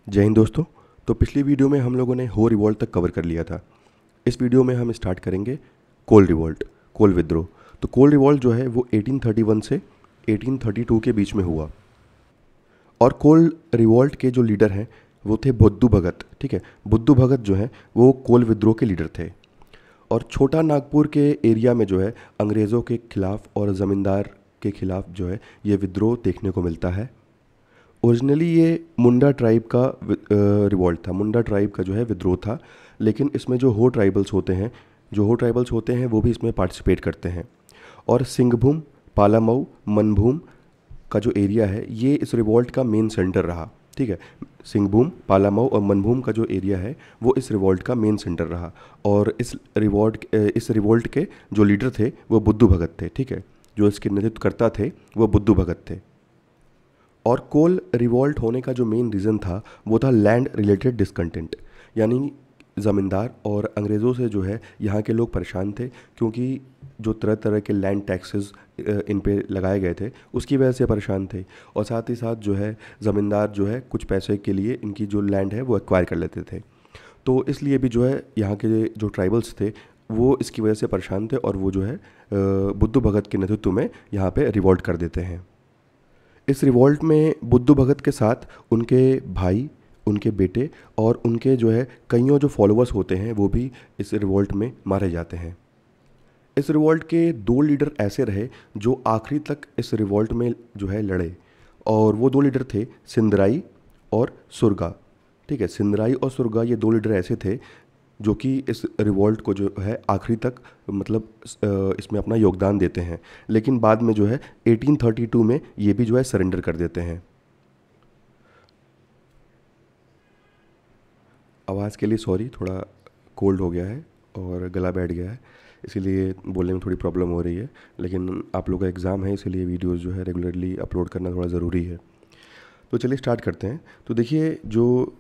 जय हिंद दोस्तों। तो पिछली वीडियो में हम लोगों ने हो रिवॉल्ट तक कवर कर लिया था। इस वीडियो में हम स्टार्ट करेंगे कोल रिवॉल्ट, कोल विद्रोह। तो कोल रिवॉल्ट जो है वो 1831 से 1832 के बीच में हुआ। और कोल रिवॉल्ट के जो लीडर हैं वो थे बुद्धू भगत। ठीक है, बुद्धू भगत जो हैं वो कोल विद्रोह के लीडर थे। और छोटा नागपुर के एरिया में जो है अंग्रेज़ों के खिलाफ और ज़मींदार के खिलाफ जो है ये विद्रोह देखने को मिलता है। ओरिजिनली ये मुंडा ट्राइब का रिवॉल्ट था, मुंडा ट्राइब का जो है विद्रोह था। लेकिन इसमें जो हो ट्राइबल्स होते हैं वो भी इसमें पार्टिसिपेट करते हैं। और सिंहभूम, पालामऊ, मनभूम का जो एरिया है ये इस रिवॉल्ट का मेन सेंटर रहा। ठीक है, सिंहभूम, पालामऊ और मनभूम का जो एरिया है वो इस रिवॉल्ट का मेन सेंटर रहा। और इस रिवॉल्ट के जो लीडर थे वो बुद्धू भगत थे। ठीक है, जो इसके नेतृत्व करता थे वो बुद्धू भगत थे। और कोल रिवॉल्ट होने का जो मेन रीज़न था वो था लैंड रिलेटेड डिसकंटेंट, यानी ज़मींदार और अंग्रेज़ों से जो है यहाँ के लोग परेशान थे, क्योंकि जो तरह तरह के लैंड टैक्सेस इन पे लगाए गए थे उसकी वजह से परेशान थे। और साथ ही साथ जो है ज़मींदार जो है कुछ पैसे के लिए इनकी जो लैंड है वो एक्वायर कर लेते थे। तो इसलिए भी जो है यहाँ के जो ट्राइबल्स थे वो इसकी वजह से परेशान थे और वो जो है बुद्धू भगत के नेतृत्व में यहाँ पे रिवॉल्ट कर देते हैं। इस रिवॉल्ट में बुद्धू भगत के साथ उनके भाई, उनके बेटे और उनके जो है कईयों जो फॉलोअर्स होते हैं वो भी इस रिवॉल्ट में मारे जाते हैं। इस रिवॉल्ट के दो लीडर ऐसे रहे जो आखिरी तक इस रिवॉल्ट में जो है लड़े। और वो दो लीडर थे सिंदराई और सुरगा। ठीक है, सिंदराई और सुरगा ये दो लीडर ऐसे थे जो कि इस रिवॉल्ट को जो है आखिरी तक मतलब इसमें अपना योगदान देते हैं। लेकिन बाद में जो है 1832 में ये भी जो है सरेंडर कर देते हैं। आवाज़ के लिए सॉरी, थोड़ा कोल्ड हो गया है और गला बैठ गया है, इसीलिए बोलने में थोड़ी प्रॉब्लम हो रही है। लेकिन आप लोगों का एग्ज़ाम है इसीलिए वीडियोस जो है रेगुलरली अपलोड करना थोड़ा ज़रूरी है। तो चलिए स्टार्ट करते हैं। तो देखिए, जो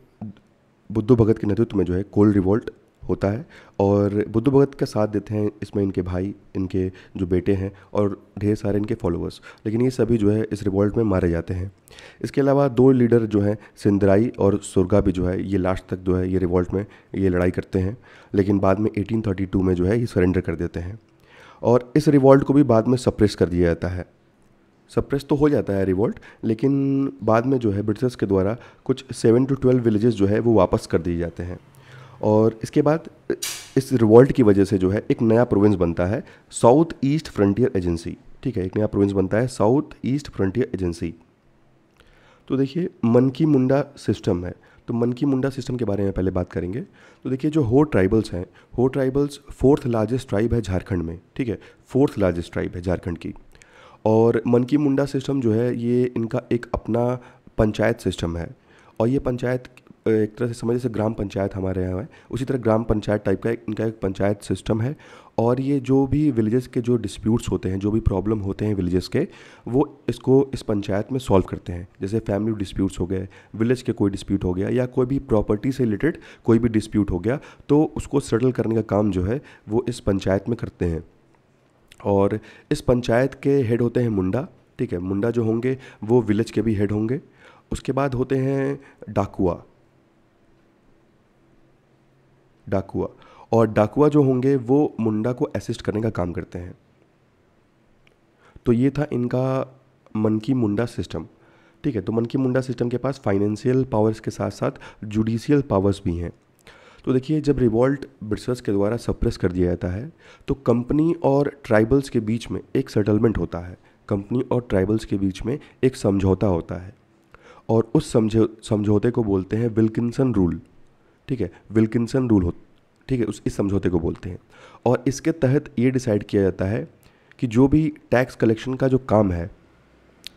बुद्धू भगत के नेतृत्व में जो है कोल रिवॉल्ट होता है और बुद्धू भगत का साथ देते हैं इसमें इनके भाई, इनके जो बेटे हैं और ढेर सारे इनके फॉलोअर्स। लेकिन ये सभी जो है इस रिवॉल्ट में मारे जाते हैं। इसके अलावा दो लीडर जो हैं सिंदराई और सुरगा भी जो है ये लास्ट तक जो है ये रिवॉल्ट में ये लड़ाई करते हैं। लेकिन बाद में 1832 में जो है ये सरेंडर कर देते हैं। और इस रिवॉल्ट को भी बाद में सप्रेस कर दिया जाता है। सप्रेस तो हो जाता है रिवॉल्ट, लेकिन बाद में जो है ब्रिटिशर्स के द्वारा कुछ 7 to 12 विलेजेस जो है वो वापस कर दिए जाते हैं। और इसके बाद इस रिवॉल्ट की वजह से जो है एक नया प्रोविंस बनता है, साउथ ईस्ट फ्रंटियर एजेंसी। ठीक है, एक नया प्रोविंस बनता है साउथ ईस्ट फ्रंटियर एजेंसी। तो देखिए, मनकी मुंडा सिस्टम है। तो मनकी मुंडा सिस्टम के बारे में पहले बात करेंगे। तो देखिए, जो हो ट्राइबल्स हैं, हो ट्राइबल्स फोर्थ लार्जेस्ट ट्राइब है झारखंड में। ठीक है, फोर्थ लार्जेस्ट ट्राइब है झारखंड की। और मनकी मुंडा सिस्टम जो है ये इनका एक अपना पंचायत सिस्टम है। और ये पंचायत एक तरह से समझ जैसे ग्राम पंचायत हमारे यहाँ है, उसी तरह ग्राम पंचायत टाइप का इनका एक पंचायत सिस्टम है। और ये जो भी विलेजेस के जो डिस्प्यूट्स होते हैं, जो भी प्रॉब्लम होते हैं विलेजेस के, वो इसको इस पंचायत में सॉल्व करते हैं। जैसे फैमिली डिस्प्यूट्स हो गए, विलेज के कोई डिस्प्यूट हो गया, या कोई भी प्रॉपर्टी से रिलेटेड कोई भी डिस्प्यूट हो गया, तो उसको सेटल करने का काम जो है वो इस पंचायत में करते हैं। और इस पंचायत के हेड होते हैं मुंडा। ठीक है, मुंडा जो होंगे वो विलेज के भी हेड होंगे। उसके बाद होते हैं डाकुआ। डाकुआ और डाकुआ जो होंगे वो मुंडा को असिस्ट करने का काम करते हैं। तो ये था इनका मनकी मुंडा सिस्टम। ठीक है, तो मनकी मुंडा सिस्टम के पास फाइनेंशियल पावर्स के साथ साथ जुडिशियल पावर्स भी हैं। तो देखिए, जब रिवॉल्ट ब्रिटिशर्स के द्वारा सप्रेस कर दिया जाता है तो कंपनी और ट्राइबल्स के बीच में एक सेटलमेंट होता है। कंपनी और ट्राइबल्स के बीच में एक समझौता होता है और उस समझौते को बोलते हैं विल्किंसन रूल। ठीक है, विल्किंसन रूल हो ठीक है, इस समझौते को बोलते हैं। और इसके तहत ये डिसाइड किया जाता है कि जो भी टैक्स कलेक्शन का जो काम है,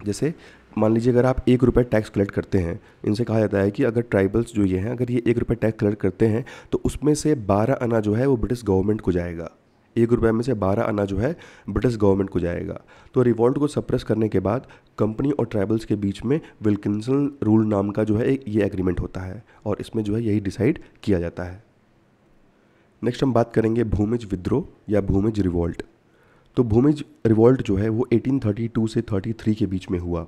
जैसे मान लीजिए अगर आप 1 रुपये टैक्स कलेक्ट करते हैं, इनसे कहा जाता है कि अगर ट्राइबल्स जो ये हैं अगर ये 1 रुपये टैक्स कलेक्ट करते हैं तो उसमें से 12 आना जो है वो ब्रिटिश गवर्नमेंट को जाएगा। 1 रुपये में से 12 आना जो है ब्रिटिश गवर्नमेंट को जाएगा। तो रिवॉल्ट को सप्रेस करने के बाद कंपनी और ट्राइबल्स के बीच में विल्किंसन रूल नाम का जो है ये एग्रीमेंट होता है और इसमें जो है यही डिसाइड किया जाता है। नेक्स्ट हम बात करेंगे भूमिज विद्रोह या भूमिज रिवॉल्ट। तो भूमिज रिवॉल्ट जो है वो 1832 से 33 के बीच में हुआ।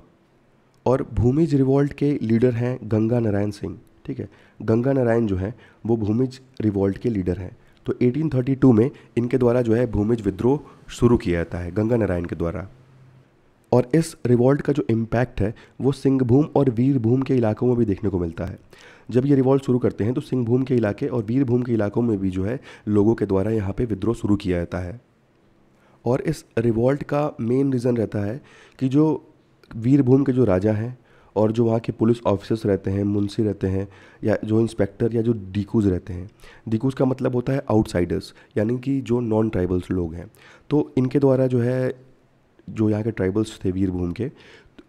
और भूमिज रिवॉल्ट के लीडर हैं गंगा नारायण सिंह। ठीक है। गंगा नारायण जो है वो भूमिज रिवॉल्ट के लीडर हैं। तो 1832 में इनके द्वारा जो है भूमिज विद्रोह शुरू किया जाता है गंगा नारायण के द्वारा। और इस रिवॉल्ट का जो इम्पैक्ट है वो सिंहभूम और वीरभूम के इलाकों में भी देखने को मिलता है। जब ये रिवॉल्ट शुरू करते हैं तो सिंहभूम के इलाके और वीरभूम के इलाकों में भी जो है लोगों के द्वारा यहाँ पे विद्रोह शुरू किया जाता है। और इस रिवॉल्ट का मेन रीज़न रहता है कि जो वीरभूम के जो राजा हैं और जो वहाँ के पुलिस ऑफिसर्स रहते हैं, मुंशी रहते हैं, या जो इंस्पेक्टर या जो डीकूज रहते हैं, डीकूज का मतलब होता है आउटसाइडर्स, यानी कि जो नॉन ट्राइबल्स लोग हैं। तो इनके द्वारा जो है जो यहाँ के ट्राइबल्स थे वीरभूम के,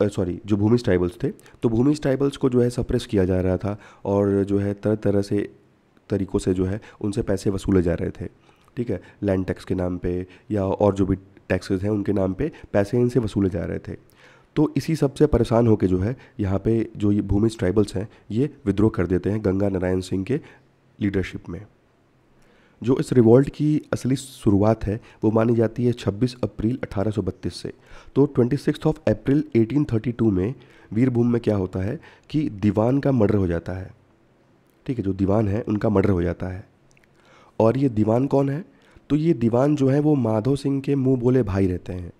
जो भूमिज ट्राइबल्स थे, तो भूमिज ट्राइबल्स को जो है सप्रेस किया जा रहा था और जो है तरह तरह से तरीक़ों से जो है उनसे पैसे वसूले जा रहे थे, ठीक है। लैंड टैक्स के नाम पे या और जो भी टैक्सेस हैं उनके नाम पे पैसे इनसे वसूले जा रहे थे। तो इसी सब से परेशान होकर जो है यहाँ पे जो ये भूमिज ट्राइबल्स हैं ये विद्रोह कर देते हैं गंगा नारायण सिंह के लीडरशिप में। जो इस रिवॉल्ट की असली शुरुआत है वो मानी जाती है 26 अप्रैल 1832 से। तो 26 अप्रैल 1832 में वीरभूम में क्या होता है कि दीवान का मर्डर हो जाता है, ठीक है। जो दीवान है उनका मर्डर हो जाता है। और ये दीवान कौन है? तो ये दीवान जो है वो माधो सिंह के मुंह बोले भाई रहते हैं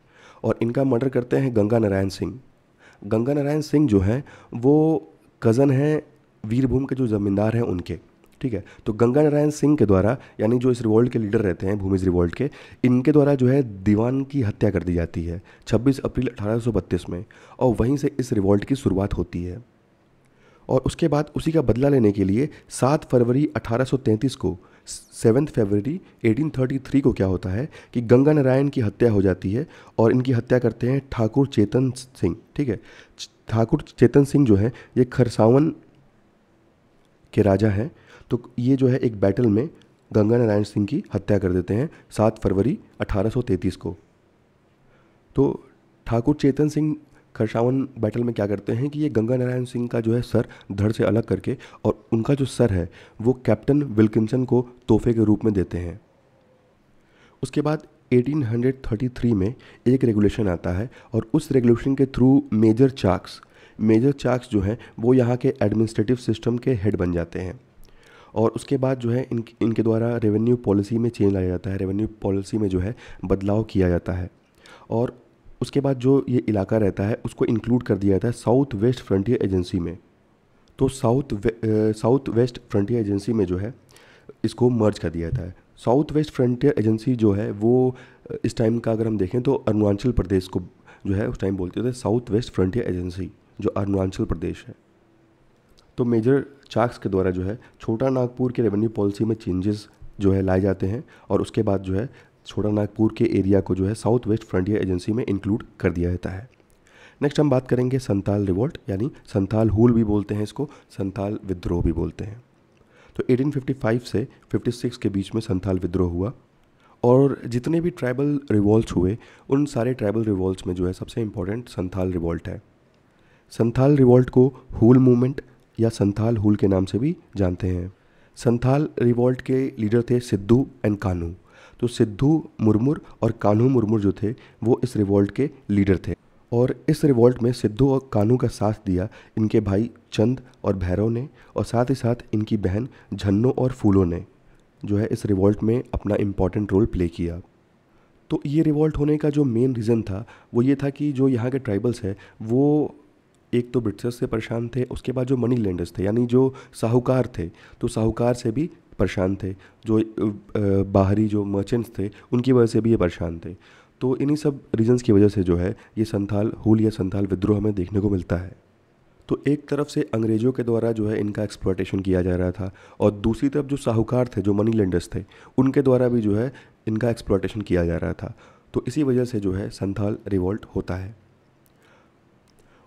और इनका मर्डर करते हैं गंगा नारायण सिंह। गंगा नारायण सिंह जो हैं वो कज़न हैं वीरभूम के जो ज़मींदार हैं उनके, ठीक है। तो गंगा नारायण सिंह के द्वारा, यानी जो इस रिवॉल्ट के लीडर रहते हैं भूमिज रिवॉल्ट के, इनके द्वारा जो है दीवान की हत्या कर दी जाती है 26 अप्रैल 1832 में, और वहीं से इस रिवॉल्ट की शुरुआत होती है। और उसके बाद उसी का बदला लेने के लिए 7 फरवरी 1833 को 7 फरवरी 1833 को क्या होता है कि गंगा नारायण की हत्या हो जाती है और इनकी हत्या करते हैं ठाकुर चेतन सिंह, ठीक है। ठाकुर चेतन सिंह जो है ये खरसावन के राजा हैं। तो ये जो है एक बैटल में गंगा नारायण सिंह की हत्या कर देते हैं 7 फरवरी 1833 को। तो ठाकुर चेतन सिंह खरसावन बैटल में क्या करते हैं कि ये गंगा नारायण सिंह का जो है सर धड़ से अलग करके और उनका जो सर है वो कैप्टन विल्किंसन को तोहफे के रूप में देते हैं। उसके बाद 1833 में एक रेगुलेशन आता है और उस रेगुलेशन के थ्रू मेजर चाक्स जो हैं वो यहाँ के एडमिनिस्ट्रेटिव सिस्टम के हेड बन जाते हैं। और उसके बाद जो है इनके द्वारा रेवेन्यू पॉलिसी में चेंज लाया जाता है, रेवेन्यू पॉलिसी में जो है बदलाव किया जाता है। और उसके बाद जो ये इलाका रहता है उसको इंक्लूड कर दिया जाता है साउथ वेस्ट फ्रंटियर एजेंसी में। तो साउथ वेस्ट फ्रंटियर एजेंसी में जो है इसको मर्ज कर दिया जाता है। साउथ वेस्ट फ्रंटियर एजेंसी जो है वो इस टाइम का अगर हम देखें तो अरुणाचल प्रदेश को जो है उस टाइम बोलते थे साउथ वेस्ट फ्रंटियर एजेंसी, जो अरुणाचल प्रदेश है। तो मेजर चाक्स के द्वारा जो है छोटा नागपुर के रेवेन्यू पॉलिसी में चेंजेस जो है लाए जाते हैं और उसके बाद जो है छोटा नागपुर के एरिया को जो है साउथ वेस्ट फ्रंटियर एजेंसी में इंक्लूड कर दिया जाता है। नेक्स्ट हम बात करेंगे संथाल रिवॉल्ट, यानी संथाल हूल भी बोलते हैं इसको, संथाल विद्रोह भी बोलते हैं। तो 1855 से 56 के बीच में संथाल विद्रोह हुआ और जितने भी ट्राइबल रिवॉल्ट्स हुए उन सारे ट्राइबल रिवॉल्ट्स में जो है सबसे इम्पोर्टेंट संथाल रिवॉल्ट है। संथाल रिवॉल्ट को हूल मूवमेंट या संथाल हूल के नाम से भी जानते हैं। संथाल रिवॉल्ट के लीडर थे सिद्धू एंड कान्हू। तो सिद्धू मुर्मुर और कान्हू मुर्मुर जो थे वो इस रिवॉल्ट के लीडर थे और इस रिवॉल्ट में सिद्धू और कान्हू का साथ दिया इनके भाई चंद और भैरव ने, और साथ ही साथ इनकी बहन झन्नो और फूलो ने जो है इस रिवॉल्ट में अपना इम्पॉर्टेंट रोल प्ले किया। तो ये रिवॉल्ट होने का जो मेन रीज़न था वो ये था कि जो यहाँ के ट्राइबल्स हैं वो एक तो ब्रिटिशर्स से परेशान थे, उसके बाद जो मनी लेंडर्स थे यानी जो साहूकार थे तो साहूकार से भी परेशान थे, जो बाहरी जो मर्चेंट्स थे उनकी वजह से भी ये परेशान थे। तो इन्हीं सब रीजंस की वजह से जो है ये संथाल हूल या संथाल विद्रोह हमें देखने को मिलता है। तो एक तरफ से अंग्रेज़ों के द्वारा जो है इनका एक्सप्लॉयटेशन किया जा रहा था और दूसरी तरफ जो साहूकार थे, जो मनी लेंडर्स थे, उनके द्वारा भी जो है इनका एक्सप्लॉयटेशन किया जा रहा था। तो इसी वजह से जो है संथाल रिवॉल्ट होता है।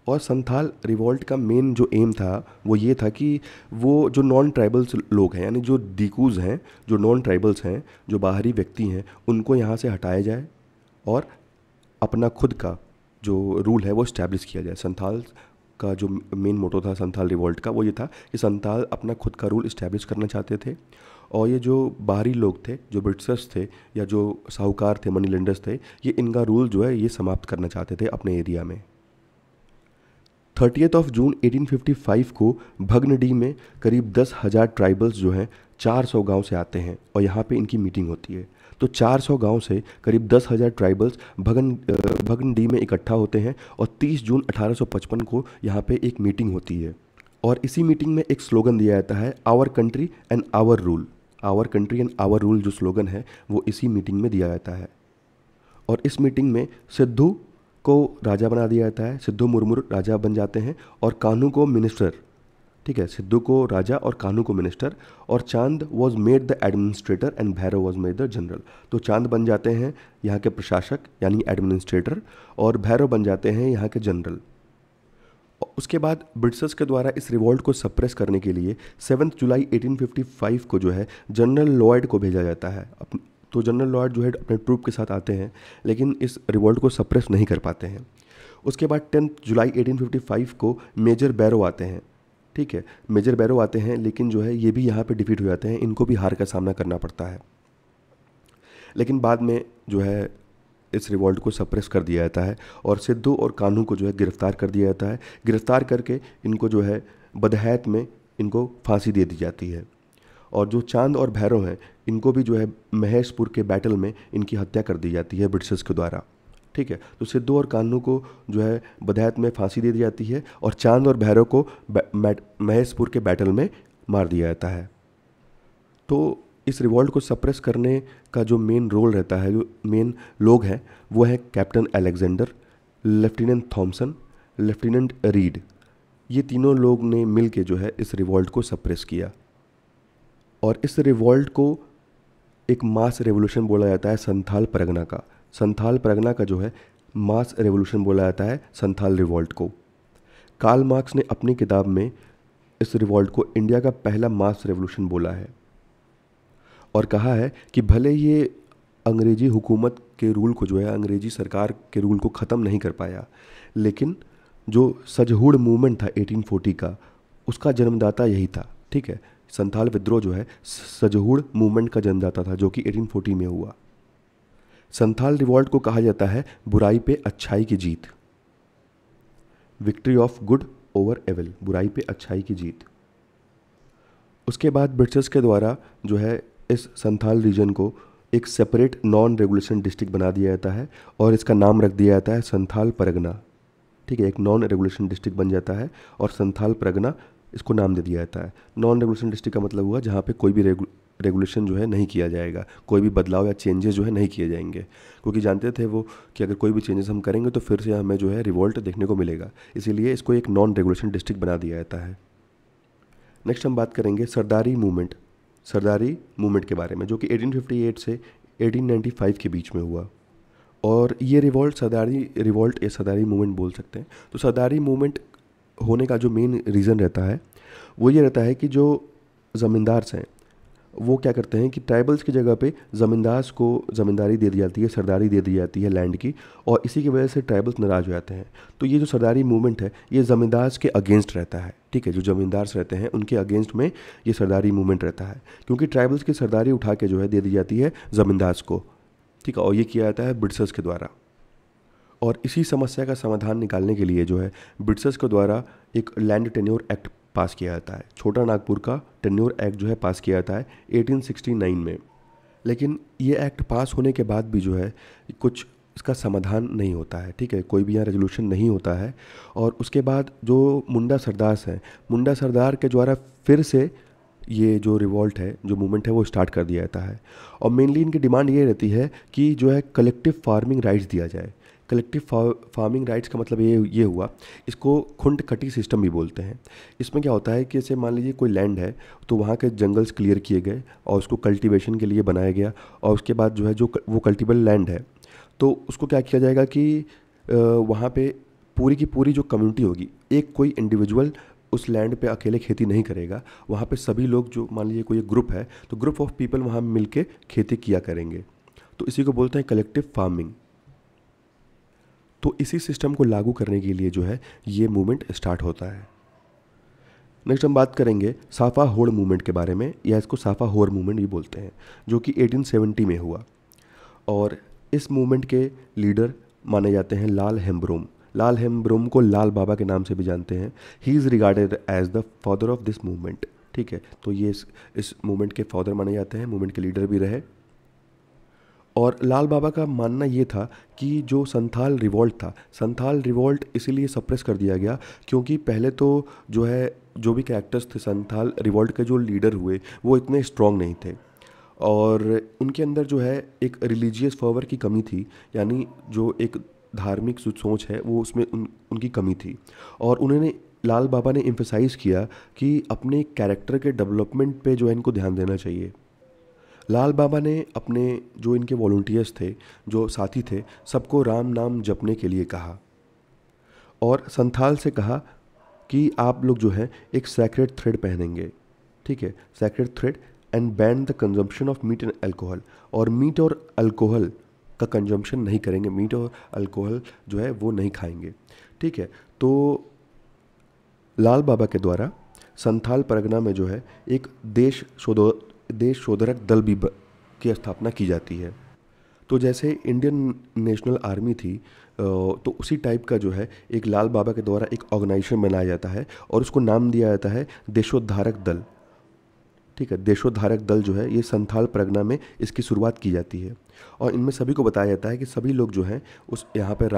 और संथाल रिवॉल्ट का मेन जो एम था वो ये था कि वो जो नॉन ट्राइबल्स लोग हैं यानी जो डीकूज हैं, जो नॉन ट्राइबल्स हैं, जो बाहरी व्यक्ति हैं, उनको यहाँ से हटाया जाए और अपना खुद का जो रूल है वो इस्टेब्लिश किया जाए। संथाल का जो मेन मोटो था संथाल रिवॉल्ट का वो ये था कि संथाल अपना खुद का रूल इस्टेब्लिश करना चाहते थे और ये जो बाहरी लोग थे, जो ब्रिटिशर्स थे या जो साहूकार थे, मनी लेंडर्स थे, ये इनका रूल जो है ये समाप्त करना चाहते थे अपने एरिया में। 30 जून 1855 को भगनडी में करीब 10,000 ट्राइबल्स जो हैं 400 गांव से आते हैं और यहाँ पे इनकी मीटिंग होती है। तो 400 गांव से करीब 10,000 ट्राइबल्स भगनडी में इकट्ठा होते हैं और 30 जून 1855 को यहाँ पे एक मीटिंग होती है और इसी मीटिंग में एक स्लोगन दिया जाता है, our country and our rule. Our country and our rule जो स्लोगन है वो इसी मीटिंग में दिया जाता है। और इस मीटिंग में सिद्धू को राजा बना दिया जाता है, सिद्धू मुर्मू राजा बन जाते हैं और कान्हू को मिनिस्टर, ठीक है, सिद्धू को राजा और कान्हू को मिनिस्टर, और चांद was made the administrator and Bhairav was made the general. तो चांद बन जाते हैं यहाँ के प्रशासक यानी एडमिनिस्ट्रेटर और भैरव बन जाते हैं यहाँ के जनरल। उसके बाद ब्रिटिशर्स के द्वारा इस रिवॉल्ट को सप्रेस करने के लिए 7 जुलाई 1855 को जो है जनरल लॉयड को भेजा जाता है। तो जनरल लॉयड जो है अपने ट्रूप के साथ आते हैं लेकिन इस रिवॉल्ट को सप्रेस नहीं कर पाते हैं। उसके बाद 10 जुलाई 1855 को मेजर बैरो आते हैं, ठीक है, मेजर बैरो आते हैं लेकिन जो है ये भी यहाँ पे डिफीट हो जाते हैं, इनको भी हार का सामना करना पड़ता है। लेकिन बाद में जो है इस रिवॉल्ट को सप्रेस कर दिया जाता है और सिद्धू और कान्हू को जो है गिरफ्तार कर दिया जाता है। गिरफ्तार करके इनको जो है बदहैत में इनको फांसी दे दी जाती है। और जो चांद और भैरव हैं इनको भी जो है महेशपुर के बैटल में इनकी हत्या कर दी जाती है ब्रिटिशर्स के द्वारा, ठीक है। तो सिद्धू और कान्हू को जो है बदहैत में फांसी दे दी जाती है और चांद और भैरव को महेशपुर के बैटल में मार दिया जाता है। तो इस रिवॉल्ट को सप्रेस करने का जो मेन रोल रहता है, जो मेन लोग हैं वो है captain Alexander, lieutenant Thomson, lieutenant Reid. ये तीनों लोग ने मिल के जो है इस रिवॉल्ट को सप्रेस किया और इस रिवॉल्ट को एक मास रेवोल्यूशन बोला जाता है संथाल परगना का। संथाल परगना का जो है मास रेवोल्यूशन बोला जाता है संथाल रिवॉल्ट को। कार्ल मार्क्स ने अपनी किताब में इस रिवॉल्ट को इंडिया का पहला मास रेवोल्यूशन बोला है और कहा है कि भले ये अंग्रेजी हुकूमत के रूल को जो है अंग्रेजी सरकार के रूल को ख़त्म नहीं कर पाया, लेकिन जो सजहुड़ मूवमेंट था 1840 का उसका जन्मदाता यही था, ठीक है। संथाल विद्रोह जो है सजहुड़ मूवमेंट का जन्मदाता था जो कि 1840 में हुआ। संथाल रिवॉल्ट को कहा जाता है बुराई पे अच्छाई की जीत, victory of good over evil, बुराई पे अच्छाई की जीत। उसके बाद ब्रिटिशर्स के द्वारा जो है इस संथाल रीजन को एक सेपरेट नॉन रेगुलेशन डिस्ट्रिक्ट बना दिया जाता है और इसका नाम रख दिया जाता है संथाल परगना, ठीक है। एक नॉन रेगुलेशन डिस्ट्रिक्ट बन जाता है और संथाल परगना इसको नाम दे दिया जाता है। नॉन रेगुलेशन डिस्ट्रिक्ट का मतलब हुआ जहाँ पे कोई भी रेगुलेशन जो है नहीं किया जाएगा, कोई भी बदलाव या चेंजेस जो है नहीं किए जाएंगे, क्योंकि जानते थे वो कि अगर कोई भी चेंजेस हम करेंगे तो फिर से हमें जो है रिवॉल्ट देखने को मिलेगा, इसीलिए इसको एक नॉन रेगुलेशन डिस्ट्रिक्ट बना दिया जाता है। नेक्स्ट हम बात करेंगे सरदारी मूवमेंट के बारे में, जो कि 1858 से 1895 के बीच में हुआ। और ये रिवॉल्ट सरदारी मूवमेंट बोल सकते हैं। तो सरदारी मूवमेंट होने का जो मेन रीज़न रहता है वो ये रहता है कि जो ज़मींदार्स हैं वो क्या करते हैं कि ट्राइबल्स की जगह पे ज़मींदार्स को ज़मींदारी दे दी जाती है, सरदारी दे दी जाती है लैंड की, और इसी की वजह से ट्राइबल्स नाराज़ हो जाते हैं। तो ये जो सरदारी मूवमेंट है ये ज़मींदार्स के अगेंस्ट रहता है, ठीक है। जो ज़मींदार्स रहते हैं उनके अगेंस्ट में ये सरदारी मूवमेंट रहता है, क्योंकि ट्राइबल्स की सरदारी उठा के जो है दे दी जाती है ज़मींदार्स को, ठीक है। और ये किया जाता है ब्रिटिशर्स के द्वारा। और इसी समस्या का समाधान निकालने के लिए जो है ब्रिटिशर्स के द्वारा एक लैंड टेन्योर एक्ट पास किया जाता है। छोटा नागपुर का टेन्योर एक्ट जो है पास किया जाता है 1869 में। लेकिन ये एक्ट पास होने के बाद भी जो है कुछ इसका समाधान नहीं होता है, ठीक है। कोई भी यहाँ रेजोल्यूशन नहीं होता है। और उसके बाद जो मुंडा सरदार्स हैं, मुंडा सरदार के द्वारा फिर से ये जो रिवॉल्ट है, जो मूवमेंट है वो स्टार्ट कर दिया जाता है। और मेनली इनकी डिमांड ये रहती है कि जो है कलेक्टिव फार्मिंग राइट्स दिया जाए। कलेक्टिव फार्मिंग राइट्स का मतलब ये हुआ, इसको खुंड कटी सिस्टम भी बोलते हैं। इसमें क्या होता है कि जैसे मान लीजिए कोई लैंड है तो वहाँ के जंगल्स क्लियर किए गए और उसको कल्टीवेशन के लिए बनाया गया, और उसके बाद जो है जो वो कल्टीबल लैंड है तो उसको क्या किया जाएगा कि वहाँ पे पूरी की पूरी जो कम्युनिटी होगी, एक कोई इंडिविजुअल उस लैंड पे अकेले खेती नहीं करेगा, वहाँ पे सभी लोग, जो मान लीजिए कोई एक ग्रुप है तो ग्रुप ऑफ पीपल वहाँ मिल के खेती किया करेंगे। तो इसी को बोलते हैं कलेक्टिव फार्मिंग। तो इसी सिस्टम को लागू करने के लिए जो है ये मूवमेंट स्टार्ट होता है। नेक्स्ट हम बात करेंगे साफा होड़ मूवमेंट के बारे में, या इसको साफा होड़ मूवमेंट भी बोलते हैं, जो कि 1870 में हुआ। और इस मूवमेंट के लीडर माने जाते हैं लाल हेम्ब्रोम। लाल हेम्ब्रोम को लाल बाबा के नाम से भी जानते हैं। He is regarded as the father of this movement. ठीक है, तो ये इस मूवमेंट के फादर माने जाते हैं, मूवमेंट के लीडर भी रहे। और लाल बाबा का मानना ये था कि जो संथाल रिवॉल्ट था, संथाल रिवॉल्ट इसीलिए सप्रेस कर दिया गया क्योंकि पहले तो जो है जो भी कैरेक्टर्स थे संथाल रिवॉल्ट के जो लीडर हुए वो इतने स्ट्रॉन्ग नहीं थे और उनके अंदर जो है एक रिलीजियस फर्वर की कमी थी, यानी जो एक धार्मिक सोच है वो उसमें उनकी कमी थी। और उन्होंने लाल बाबा ने एम्फेसाइज़ किया कि अपने कैरेक्टर के डेवलपमेंट पे जो है इनको ध्यान देना चाहिए। लाल बाबा ने अपने जो इनके वॉलंटियर्स थे, जो साथी थे, सबको राम नाम जपने के लिए कहा और संथाल से कहा कि आप लोग जो है एक सैक्रेड थ्रेड पहनेंगे। ठीक है, sacred thread and ban the consumption of meat and alcohol, और मीट और अल्कोहल का कंजम्पशन नहीं करेंगे, मीट और अल्कोहल जो है वो नहीं खाएंगे। ठीक है, तो लाल बाबा के द्वारा संथाल परगना में जो है एक देश शोधरक दल भी की स्थापना की जाती है। तो जैसे इंडियन नेशनल आर्मी थी तो उसी टाइप का जो है एक लाल बाबा के द्वारा एक ऑर्गेनाइजेशन बनाया जाता है और उसको नाम दिया जाता है देशोद्धारक दल। ठीक है, देशोद्धारक दल जो है ये संथाल परगना में इसकी शुरुआत की जाती है और इनमें सभी को बताया जाता है कि सभी लोग जो हैं उस यहाँ पर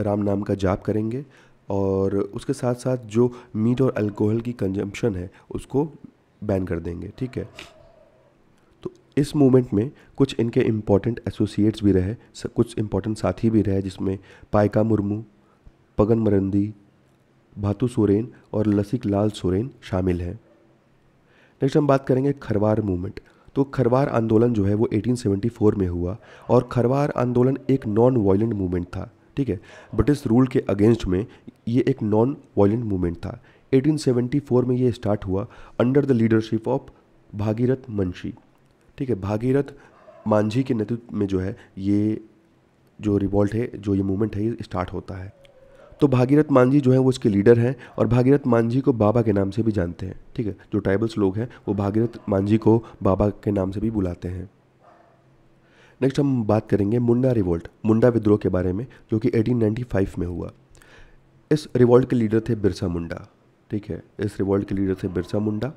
राम नाम का जाप करेंगे और उसके साथ साथ जो मीट और अल्कोहल की कंजम्पशन है उसको बैन कर देंगे। ठीक है, तो इस मूवमेंट में कुछ इनके इम्पॉर्टेंट एसोसिएट्स भी रहे, कुछ इम्पॉर्टेंट साथी भी रहे, जिसमें पाइका मुर्मू, पगन मरंदी, भातू सोरेन और लसिक लाल सोरेन शामिल हैं। नेक्स्ट हम बात करेंगे खरवार मूवमेंट। तो खरवार आंदोलन जो है वो 1874 में हुआ और खरवार आंदोलन एक नॉन वायलेंट मूवमेंट था। ठीक है, ब्रिटिश रूल के अगेंस्ट में ये एक नॉन वायलेंट मूवमेंट था। 1874 में ये स्टार्ट हुआ under the leadership of Bhagirath Manshi. ठीक है, भागीरथ मांझी के नेतृत्व में जो है ये जो रिवॉल्ट है, जो ये मूवमेंट है, ये स्टार्ट होता है। तो भागीरथ मांझी जो है वो इसके लीडर हैं और भागीरथ मांझी को बाबा के नाम से भी जानते हैं। ठीक है, जो ट्राइबल्स लोग हैं वो भागीरथ मांझी को बाबा के नाम से भी बुलाते हैं। नेक्स्ट हम बात करेंगे मुंडा रिवॉल्ट, मुंडा विद्रोह के बारे में, जो कि 1895 में हुआ। इस रिवॉल्ट के लीडर थे बिरसा मुंडा। ठीक है, इस रिवॉल्ट के लीडर थे बिरसा मुंडा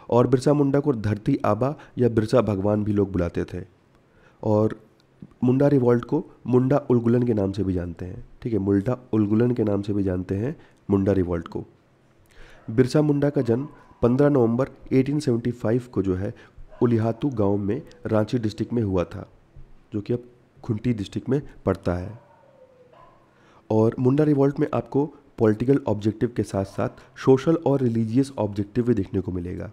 और बिरसा मुंडा को धरती आबा या बिरसा भगवान भी लोग बुलाते थे और मुंडा रिवॉल्ट को मुंडा उलगुलन के नाम से भी जानते हैं। ठीक है, मुंडा उलगुलन के नाम से भी जानते हैं मुंडा रिवॉल्ट को। बिरसा मुंडा का जन्म 15 नवंबर 1875 को जो है उलिहातू गांव में रांची डिस्ट्रिक्ट में हुआ था, जो कि अब खुंटी डिस्ट्रिक्ट में पड़ता है। और मुंडा रिवॉल्ट में आपको पॉलिटिकल ऑब्जेक्टिव के साथ साथ सोशल और रिलीजियस ऑब्जेक्टिव भी देखने को मिलेगा।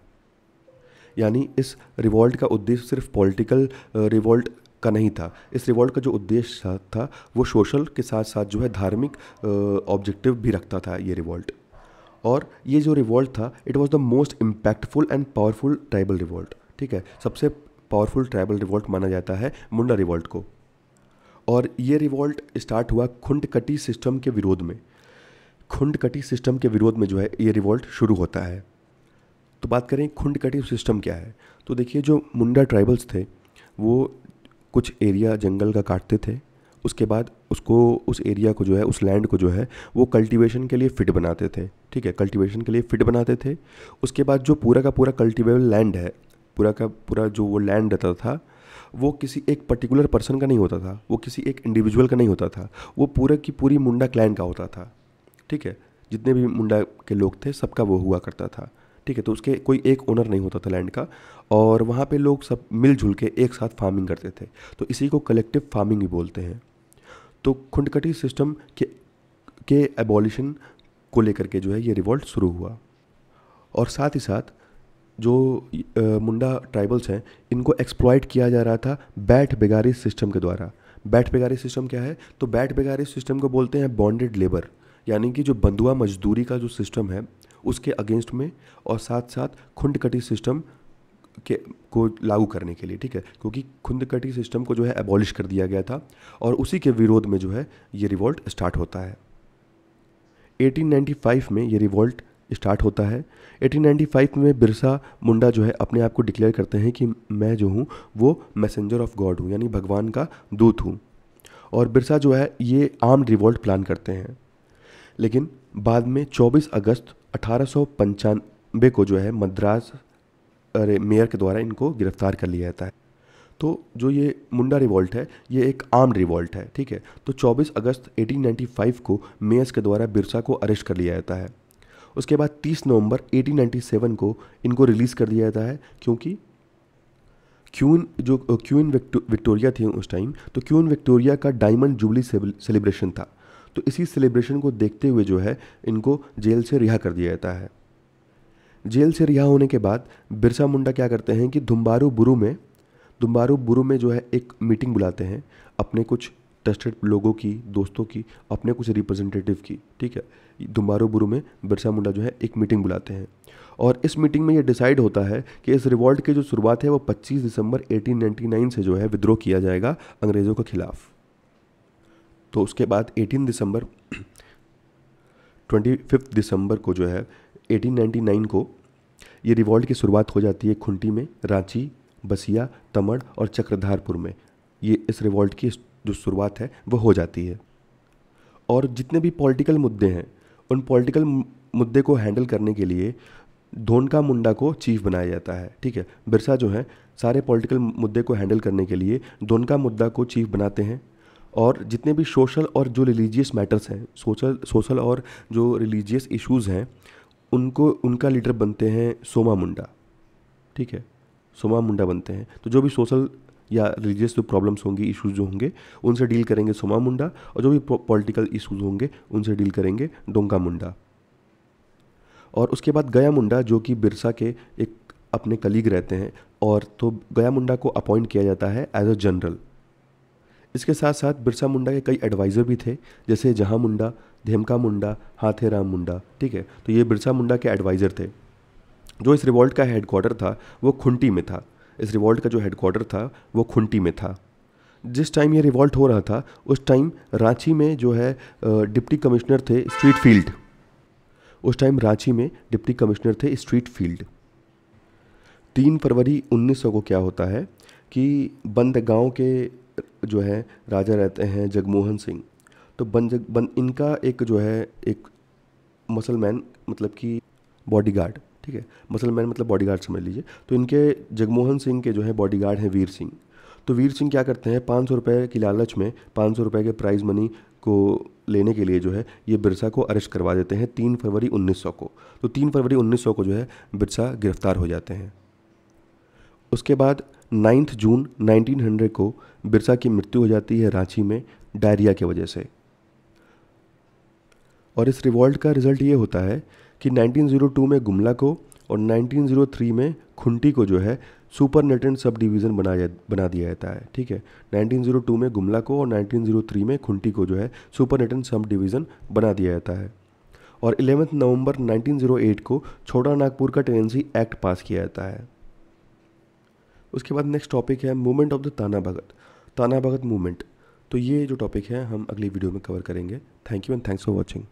यानी इस रिवॉल्ट का उद्देश्य सिर्फ पॉलिटिकल रिवॉल्ट का नहीं था, इस रिवॉल्ट का जो उद्देश्य था वो सोशल के साथ साथ जो है धार्मिक ऑब्जेक्टिव भी रखता था ये रिवॉल्ट। और ये जो रिवॉल्ट था it was the most impactful and powerful tribal revolt. ठीक है, सबसे पावरफुल ट्राइबल रिवॉल्ट माना जाता है मुंडा रिवॉल्ट को। और ये रिवॉल्ट स्टार्ट हुआ खुंडकटी सिस्टम के विरोध में। खुंडकटी सिस्टम के विरोध में जो है ये रिवॉल्ट शुरू होता है। तो बात करें खुंडकटी सिस्टम क्या है, तो देखिए जो मुंडा ट्राइबल्स थे वो कुछ एरिया जंगल का काटते थे, उसके बाद उसको उस एरिया को जो है उस लैंड को जो है वो कल्टीवेशन के लिए फिट बनाते थे। ठीक है, कल्टीवेशन के लिए फिट बनाते थे। उसके बाद जो पूरा का पूरा कल्टीवेबल लैंड है, पूरा का पूरा जो वो लैंड रहता था वो किसी एक पर्टिकुलर पर्सन का नहीं होता था, वो किसी एक इंडिविजुअल का नहीं होता था, वो पूरा की पूरी मुंडा क्लैन का होता था। ठीक है, जितने भी मुंडा के लोग थे सबका वो हुआ करता था। ठीक है, तो उसके कोई एक ओनर नहीं होता था लैंड का और वहाँ पे लोग सब मिलजुल के एक साथ फार्मिंग करते थे, तो इसी को कलेक्टिव फार्मिंग भी बोलते हैं। तो खुंडकटी सिस्टम के एबॉलिशन को लेकर के जो है ये रिवॉल्ट शुरू हुआ। और साथ ही साथ जो मुंडा ट्राइबल्स हैं इनको एक्सप्लॉइट किया जा रहा था बैठ बेगारी सिस्टम के द्वारा। बैठ बेगारी सिस्टम क्या है, तो बैठ बेगारी सिस्टम को बोलते हैं बॉन्डेड लेबर, यानी कि जो बंधुआ मजदूरी का जो सिस्टम है उसके अगेंस्ट में और साथ साथ खुंडकटी सिस्टम को लागू करने के लिए। ठीक है, क्योंकि खुंडकटी सिस्टम को जो है एबॉलिश कर दिया गया था और उसी के विरोध में जो है ये रिवॉल्ट स्टार्ट होता है। 1895 में ये रिवॉल्ट स्टार्ट होता है। 1895 में बिरसा मुंडा जो है अपने आप को डिक्लेयर करते हैं कि मैं जो हूँ वो मैसेंजर ऑफ गॉड हूँ, यानी भगवान का दूत हूँ। और बिरसा जो है ये आर्म्ड रिवॉल्ट प्लान करते हैं। लेकिन बाद में 24 अगस्त 1895 को जो है मद्रास मेयर के द्वारा इनको गिरफ्तार कर लिया जाता है। तो जो ये मुंडा रिवॉल्ट है ये एक आर्म्ड रिवॉल्ट है, ठीक है। तो 24 अगस्त 1895 को मेयर्स के द्वारा बिरसा को अरेस्ट कर लिया जाता है। उसके बाद 30 नवंबर 1897 को इनको रिलीज़ कर दिया जाता है, क्योंकि क्वीन विक्टोरिया थी उस टाइम, तो क्वीन विक्टोरिया का डायमंड जुबली सेलिब्रेशन था। तो इसी सेलिब्रेशन को देखते हुए जो है इनको जेल से रिहा कर दिया जाता है। जेल से रिहा होने के बाद बिरसा मुंडा क्या करते हैं कि दुम्बारू बुरू में जो है एक मीटिंग बुलाते हैं अपने कुछ ट्रस्टेड लोगों की, दोस्तों की, अपने कुछ रिप्रेजेंटेटिव की, ठीक है। दुम्बारू बुरू में बिरसा मुंडा जो है एक मीटिंग बुलाते हैं और इस मीटिंग में ये डिसाइड होता है कि इस रिवॉल्ट की जो शुरुआत है वो 25 दिसंबर 1899 से जो है विद्रोह किया जाएगा अंग्रेज़ों के खिलाफ। तो उसके बाद 25 दिसंबर को जो है 1899 को ये रिवॉल्ट की शुरुआत हो जाती है खुंटी में, रांची, बसिया, तमड़ और चक्रधारपुर में। ये इस रिवॉल्ट की जो शुरुआत है वो हो जाती है। और जितने भी पॉलिटिकल मुद्दे हैं उन पॉलिटिकल मुद्दे को हैंडल करने के लिए धोनका मुंडा को चीफ बनाया जाता है, ठीक है। बिरसा जो है सारे पॉलिटिकल मुद्दे को हैंडल करने के लिए धोनका मुद्दा को चीफ बनाते हैं और जितने भी सोशल और जो रिलीजियस मैटर्स हैं, सोशल और जो रिलीजियस इश्यूज़ हैं उनका लीडर बनते हैं सोमा मुंडा, ठीक है। सोमा मुंडा बनते हैं। तो जो भी सोशल या रिलीजियस जो प्रॉब्लम्स होंगी, इश्यूज जो होंगे उनसे डील करेंगे सोमा मुंडा और जो भी पॉलिटिकल इश्यूज होंगे उनसे डील करेंगे डोंका मुंडा। और उसके बाद गया मुंडा जो कि बिरसा के एक अपने कलीग रहते हैं और तो गया मुंडा को अपॉइंट किया जाता है एज अ जनरल। इसके साथ साथ बिरसा मुंडा के कई एडवाइज़र भी थे, जैसे जहाँ मुंडा, धेमका मुंडा, हाथेराम मुंडा, ठीक है। तो ये बिरसा मुंडा के एडवाइज़र थे। जो इस रिवॉल्ट का हेडक्वार्टर था वो खुंटी में था। इस रिवॉल्ट का जो हेडक्वार्टर था वो खुंटी में था। जिस टाइम ये रिवॉल्ट हो रहा था उस टाइम रांची में जो है डिप्टी कमिश्नर थे स्ट्रीटफील्ड। उस टाइम रांची में डिप्टी कमिश्नर थे स्ट्रीटफील्ड। 3 फरवरी 1900 को क्या होता है कि बंदगांव के जो है राजा रहते हैं जगमोहन सिंह। तो इनका एक जो है एक मसलमैन मतलब कि बॉडीगार्ड, ठीक है। मसलमैन मतलब बॉडीगार्ड समझ लीजिए। तो इनके जगमोहन सिंह के जो है बॉडीगार्ड हैं वीर सिंह। तो वीर सिंह क्या करते हैं 500 रुपये की लालच में 500 रुपये के प्राइज़ मनी को लेने के लिए जो है ये बिरसा को अरेस्ट करवा देते हैं 3 फरवरी 1900 को। तो 3 फरवरी 1900 को जो है बिरसा गिरफ्तार हो जाते हैं। उसके बाद 9 जून 1900 को बिरसा की मृत्यु हो जाती है रांची में डायरिया की वजह से। और इस रिवॉल्ट का रिज़ल्ट ये होता है कि 1902 में गुमला को और 1903 में खुंटी को जो है सुपरिटेंडेंट सब डिवीज़न बना दिया जाता है, ठीक है। 1902 में गुमला को और 1903 में खुंटी को जो है सुपरिटेंडेंट सब डिवीज़न बना दिया जाता है। और 11 नवंबर 1908 को छोटा नागपुर का टेनेंसी एक्ट पास किया जाता है। उसके बाद नेक्स्ट टॉपिक है मूवमेंट ऑफ द ताना भगत मूवमेंट। तो ये जो टॉपिक है हम अगली वीडियो में कवर करेंगे। Thank you and thanks for watching.